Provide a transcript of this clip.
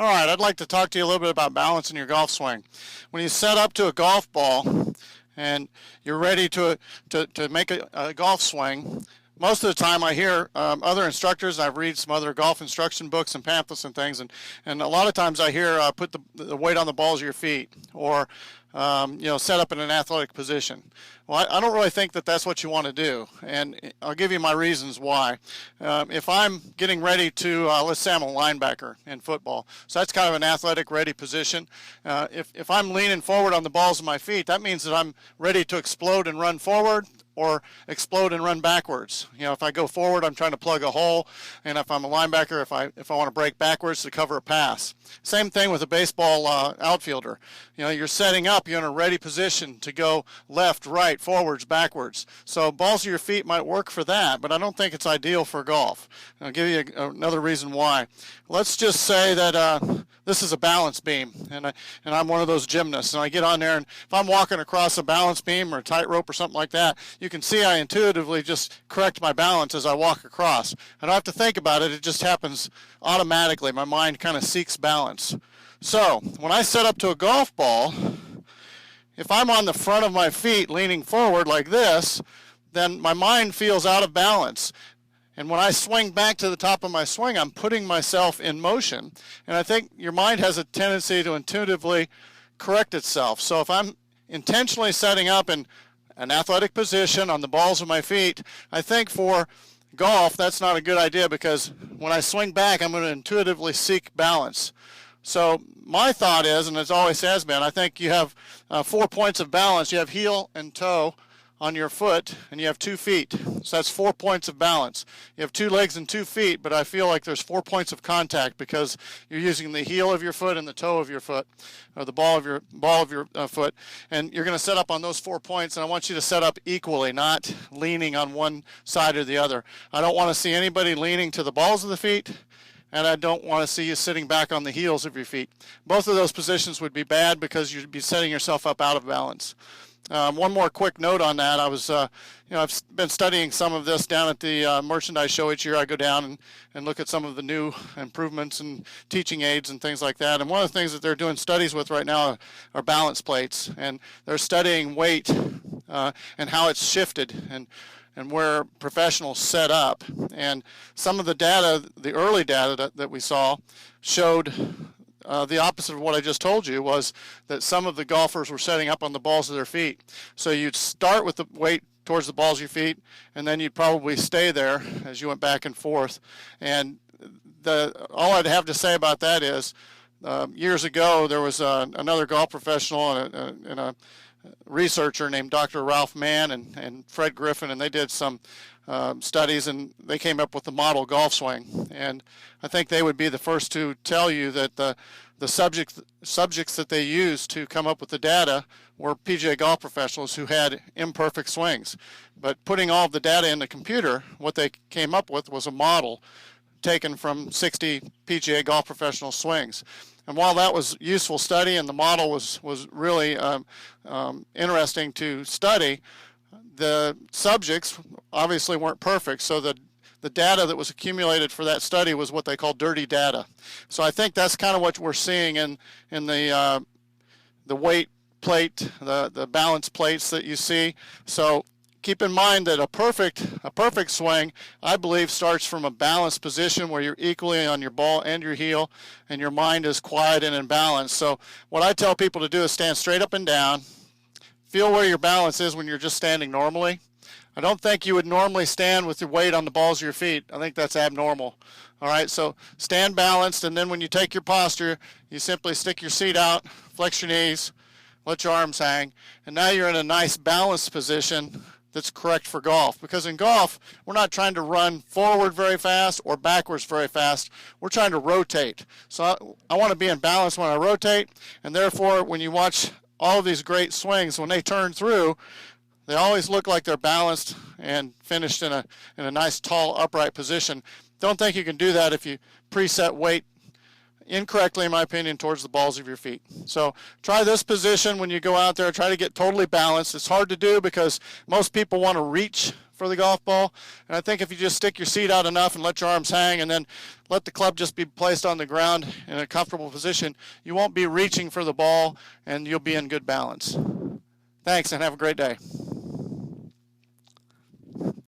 All right, I'd like to talk to you a little bit about balance in your golf swing. When you set up to a golf ball and you're ready to make a golf swing, most of the time I hear other instructors, I've read some other golf instruction books and pamphlets and things, and a lot of times I hear put the weight on the balls of your feet, or set up in an athletic position. Well, I don't really think that that's what you want to do, and I'll give you my reasons why. If I'm getting ready to, let's say I'm a linebacker in football, so that's kind of an athletic ready position. If I'm leaning forward on the balls of my feet, that means that I'm ready to explode and run forward, or explode and run backwards. If I go forward, I'm trying to plug a hole, and if I'm a linebacker, if I want to break backwards to cover a pass. Same thing with a baseball outfielder. You're setting up, you're in a ready position to go left, right, forwards, backwards. So balls of your feet might work for that, but I don't think it's ideal for golf. I'll give you another reason why. Let's just say that this is a balance beam, and I'm one of those gymnasts, and I get on there, and if I'm walking across a balance beam or a tightrope or something like that, you can see I intuitively just correct my balance as I walk across. I don't have to think about it, it just happens automatically. My mind kind of seeks balance. So when I set up to a golf ball, if I'm on the front of my feet leaning forward like this, then my mind feels out of balance. And when I swing back to the top of my swing, I'm putting myself in motion. And I think your mind has a tendency to intuitively correct itself. So if I'm intentionally setting up in an athletic position on the balls of my feet, I think for golf that's not a good idea, because when I swing back, I'm going to intuitively seek balance. So my thought is, and it always has been, I think you have 4 points of balance. You have heel and toe on your foot, and you have 2 feet. So that's 4 points of balance. You have 2 legs and 2 feet, but I feel like there's 4 points of contact, because you're using the heel of your foot and the toe of your foot, or the ball of your foot, and you're going to set up on those 4 points. And I want you to set up equally, not leaning on one side or the other. I don't want to see anybody leaning to the balls of the feet, and I don't want to see you sitting back on the heels of your feet. Both of those positions would be bad, because you'd be setting yourself up out of balance. One more quick note on that. I've been studying some of this down at the merchandise show each year. I go down and look at some of the new improvements and teaching aids and things like that. And one of the things that they're doing studies with right now are balance plates, and they're studying weight and how it's shifted, and where professionals set up. And some of the data, the early data that we saw, showed the opposite of what I just told you, was that some of the golfers were setting up on the balls of their feet. So you'd start with the weight towards the balls of your feet, and then you'd probably stay there as you went back and forth. And all I'd have to say about that is, years ago there was another golf professional and a researcher named Dr. Ralph Mann and Fred Griffin, and they did some studies, and they came up with the model golf swing. And I think they would be the first to tell you that the subjects that they used to come up with the data were PGA golf professionals who had imperfect swings. But putting all of the data in the computer, what they came up with was a model taken from 60 PGA golf professional swings. And while that was useful study and the model was really interesting to study, the subjects obviously weren't perfect, so the data that was accumulated for that study was what they call dirty data. So I think that's kind of what we're seeing in the weight plate, the balance plates that you see. So keep in mind that a perfect swing, I believe, starts from a balanced position where you're equally on your ball and your heel, and your mind is quiet and in balance. So what I tell people to do is stand straight up and down. Feel where your balance is when you're just standing normally. I don't think you would normally stand with your weight on the balls of your feet. I think that's abnormal. All right, so stand balanced, and then when you take your posture, you simply stick your seat out, flex your knees, let your arms hang, and now you're in a nice balanced position that's correct for golf. Because in golf, we're not trying to run forward very fast or backwards very fast. We're trying to rotate. So I want to be in balance when I rotate, and therefore when you watch all of these great swings, when they turn through, they always look like they're balanced and finished in a nice tall upright position. Don't think you can do that if you preset weight incorrectly, in my opinion, towards the balls of your feet. So try this position when you go out there. Try to get totally balanced. It's hard to do because most people want to reach for the golf ball. And I think if you just stick your seat out enough and let your arms hang and then let the club just be placed on the ground in a comfortable position, you won't be reaching for the ball and you'll be in good balance. Thanks and have a great day.